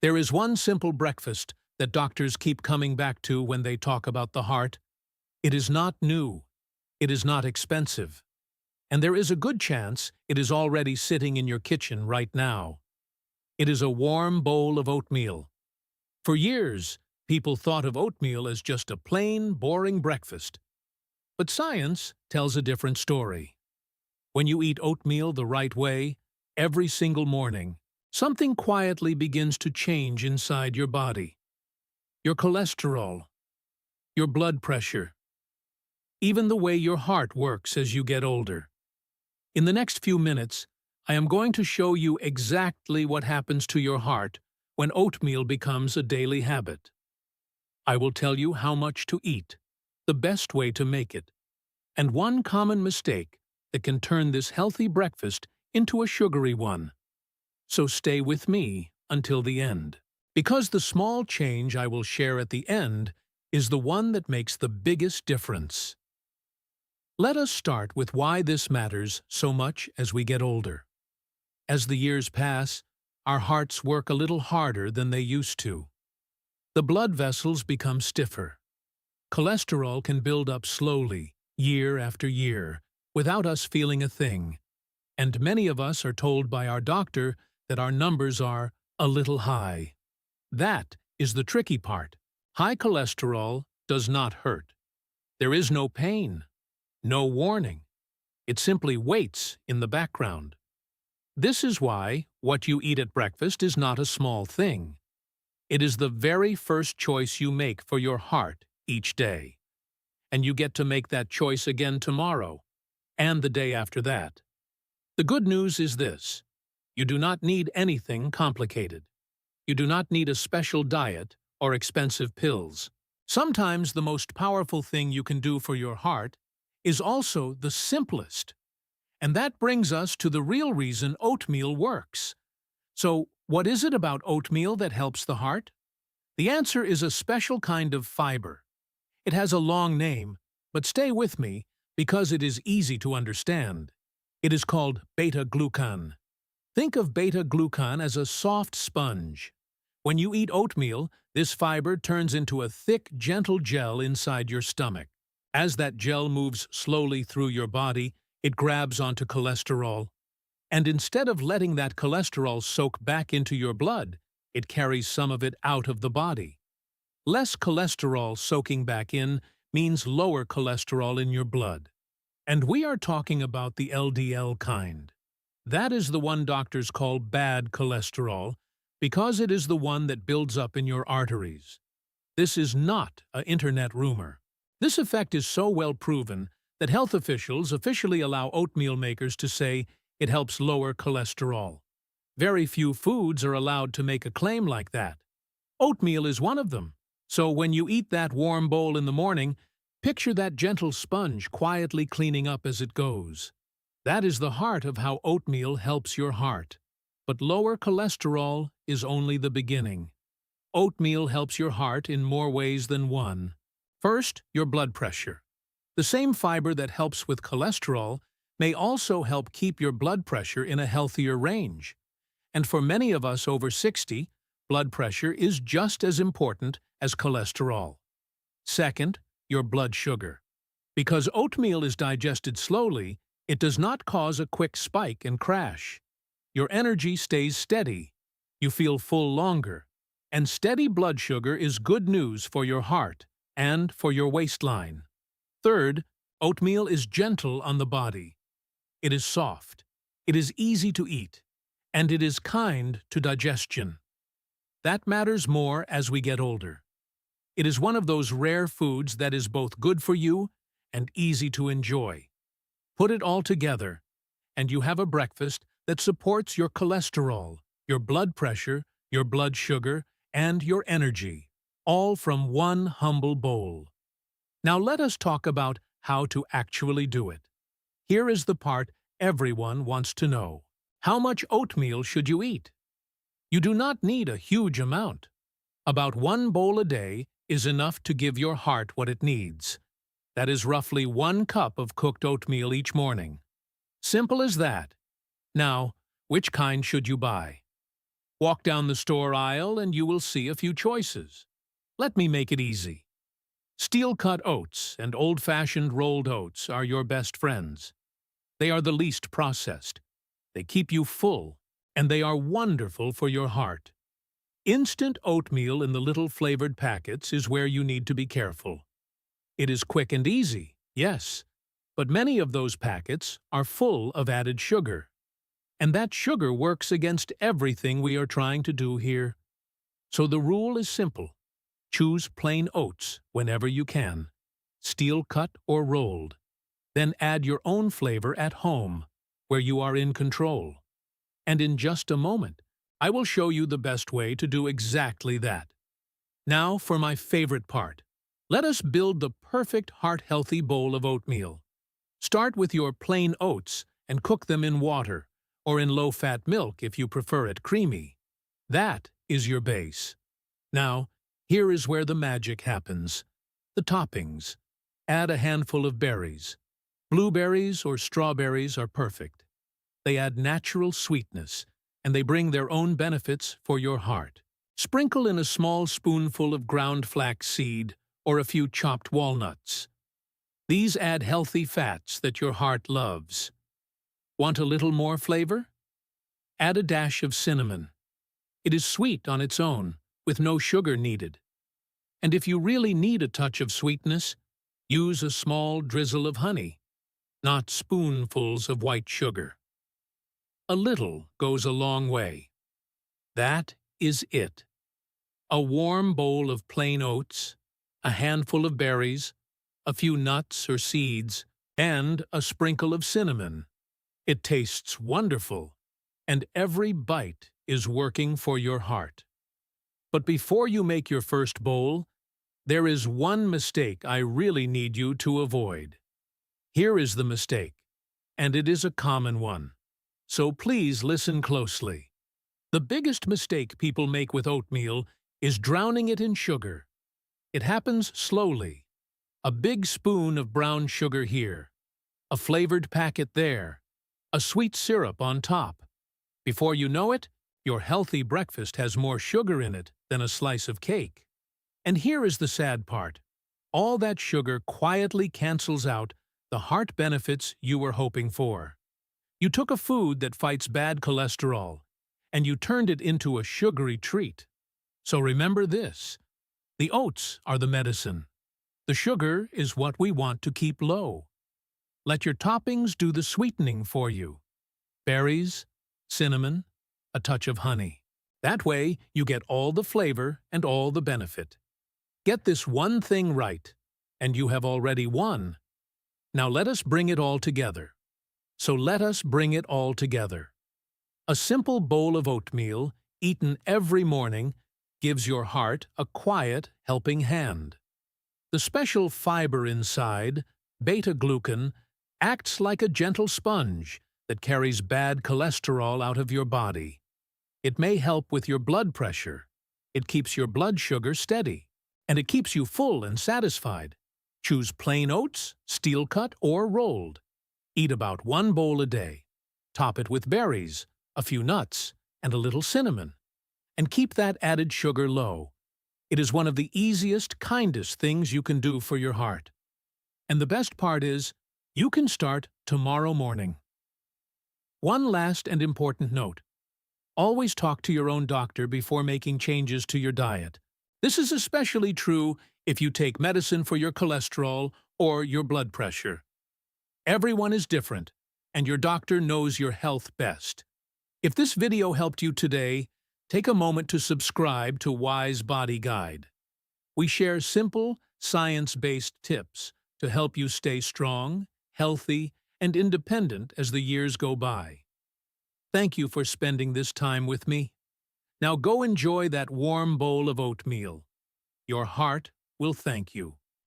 There is one simple breakfast that doctors keep coming back to when they talk about the heart. It is not new. It is not expensive. And there is a good chance it is already sitting in your kitchen right now. It is a warm bowl of oatmeal. For years, people thought of oatmeal as just a plain, boring breakfast. But science tells a different story. When you eat oatmeal the right way, every single morning, something quietly begins to change inside your body. Your cholesterol, your blood pressure, even the way your heart works as you get older. In the next few minutes, I am going to show you exactly what happens to your heart when oatmeal becomes a daily habit. I will tell you how much to eat, the best way to make it, and one common mistake that can turn this healthy breakfast into a sugary one. So stay with me until the end, because the small change I will share at the end is the one that makes the biggest difference. Let us start with why this matters so much as we get older. As the years pass, our hearts work a little harder than they used to. The blood vessels become stiffer. Cholesterol can build up slowly, year after year, without us feeling a thing. And many of us are told by our doctor that our numbers are a little high. That is the tricky part. High cholesterol does not hurt. There is no pain, no warning. It simply waits in the background. This is why what you eat at breakfast is not a small thing. It is the very first choice you make for your heart each day. And you get to make that choice again tomorrow, and the day after that. The good news is this: you do not need anything complicated. You do not need a special diet or expensive pills. Sometimes the most powerful thing you can do for your heart is also the simplest. And that brings us to the real reason oatmeal works. So, what is it about oatmeal that helps the heart? The answer is a special kind of fiber. It has a long name, but stay with me because it is easy to understand. It is called beta-glucan. Think of beta-glucan as a soft sponge. When you eat oatmeal, this fiber turns into a thick, gentle gel inside your stomach. As that gel moves slowly through your body, it grabs onto cholesterol. And instead of letting that cholesterol soak back into your blood, it carries some of it out of the body. Less cholesterol soaking back in means lower cholesterol in your blood. And we are talking about the LDL kind. That is the one doctors call bad cholesterol because it is the one that builds up in your arteries. This is not an internet rumor. This effect is so well proven that health officials officially allow oatmeal makers to say it helps lower cholesterol. Very few foods are allowed to make a claim like that. Oatmeal is one of them. So when you eat that warm bowl in the morning, picture that gentle sponge quietly cleaning up as it goes. That is the heart of how oatmeal helps your heart. But lower cholesterol is only the beginning. Oatmeal helps your heart in more ways than one. First, your blood pressure. The same fiber that helps with cholesterol may also help keep your blood pressure in a healthier range. And for many of us over 60, blood pressure is just as important as cholesterol. Second, your blood sugar. Because oatmeal is digested slowly, it does not cause a quick spike and crash. Your energy stays steady. You feel full longer. And steady blood sugar is good news for your heart and for your waistline. Third, oatmeal is gentle on the body. It is soft. It is easy to eat. And it is kind to digestion. That matters more as we get older. It is one of those rare foods that is both good for you and easy to enjoy. Put it all together, and you have a breakfast that supports your cholesterol, your blood pressure, your blood sugar, and your energy, all from one humble bowl. Now let us talk about how to actually do it. Here is the part everyone wants to know. How much oatmeal should you eat? You do not need a huge amount. About one bowl a day is enough to give your heart what it needs. That is roughly 1 cup of cooked oatmeal each morning. Simple as that. Now, which kind should you buy? Walk down the store aisle and you will see a few choices. Let me make it easy. Steel-cut oats and old-fashioned rolled oats are your best friends. They are the least processed. They keep you full, and they are wonderful for your heart. Instant oatmeal in the little flavored packets is where you need to be careful. It is quick and easy, yes, but many of those packets are full of added sugar. And that sugar works against everything we are trying to do here. So the rule is simple. Choose plain oats whenever you can, steel-cut or rolled. Then add your own flavor at home, where you are in control. And in just a moment, I will show you the best way to do exactly that. Now for my favorite part. Let us build the perfect heart-healthy bowl of oatmeal. Start with your plain oats and cook them in water, or in low-fat milk if you prefer it creamy. That is your base. Now, here is where the magic happens. The toppings. Add a handful of berries. Blueberries or strawberries are perfect. They add natural sweetness, and they bring their own benefits for your heart. Sprinkle in a small spoonful of ground flax seed or a few chopped walnuts. These add healthy fats that your heart loves. Want a little more flavor? Add a dash of cinnamon. It is sweet on its own, with no sugar needed. And if you really need a touch of sweetness, use a small drizzle of honey, not spoonfuls of white sugar. A little goes a long way. That is it. A warm bowl of plain oats, a handful of berries, a few nuts or seeds, and a sprinkle of cinnamon. It tastes wonderful, and every bite is working for your heart. But before you make your first bowl, there is one mistake I really need you to avoid. Here is the mistake, and it is a common one. So please listen closely. The biggest mistake people make with oatmeal is drowning it in sugar. It happens slowly. A big spoon of brown sugar here, a flavored packet there, a sweet syrup on top. Before you know it, your healthy breakfast has more sugar in it than a slice of cake. And here is the sad part. All that sugar quietly cancels out the heart benefits you were hoping for. You took a food that fights bad cholesterol, and you turned it into a sugary treat. So remember this. The oats are the medicine. The sugar is what we want to keep low. Let your toppings do the sweetening for you. Berries, cinnamon, a touch of honey. That way, you get all the flavor and all the benefit. Get this one thing right, and you have already won. Now let us bring it all together. So let us bring it all together. A simple bowl of oatmeal, eaten every morning, gives your heart a quiet, helping hand. The special fiber inside, beta-glucan, acts like a gentle sponge that carries bad cholesterol out of your body. It may help with your blood pressure. It keeps your blood sugar steady, and it keeps you full and satisfied. Choose plain oats, steel-cut, or rolled. Eat about one bowl a day. Top it with berries, a few nuts, and a little cinnamon. And keep that added sugar low. It is one of the easiest, kindest things you can do for your heart. And the best part is, you can start tomorrow morning. One last and important note. Always talk to your own doctor before making changes to your diet. This is especially true if you take medicine for your cholesterol or your blood pressure. Everyone is different, and your doctor knows your health best. If this video helped you today, take a moment to subscribe to Wise Body Guide. We share simple, science-based tips to help you stay strong, healthy, and independent as the years go by. Thank you for spending this time with me. Now go enjoy that warm bowl of oatmeal. Your heart will thank you.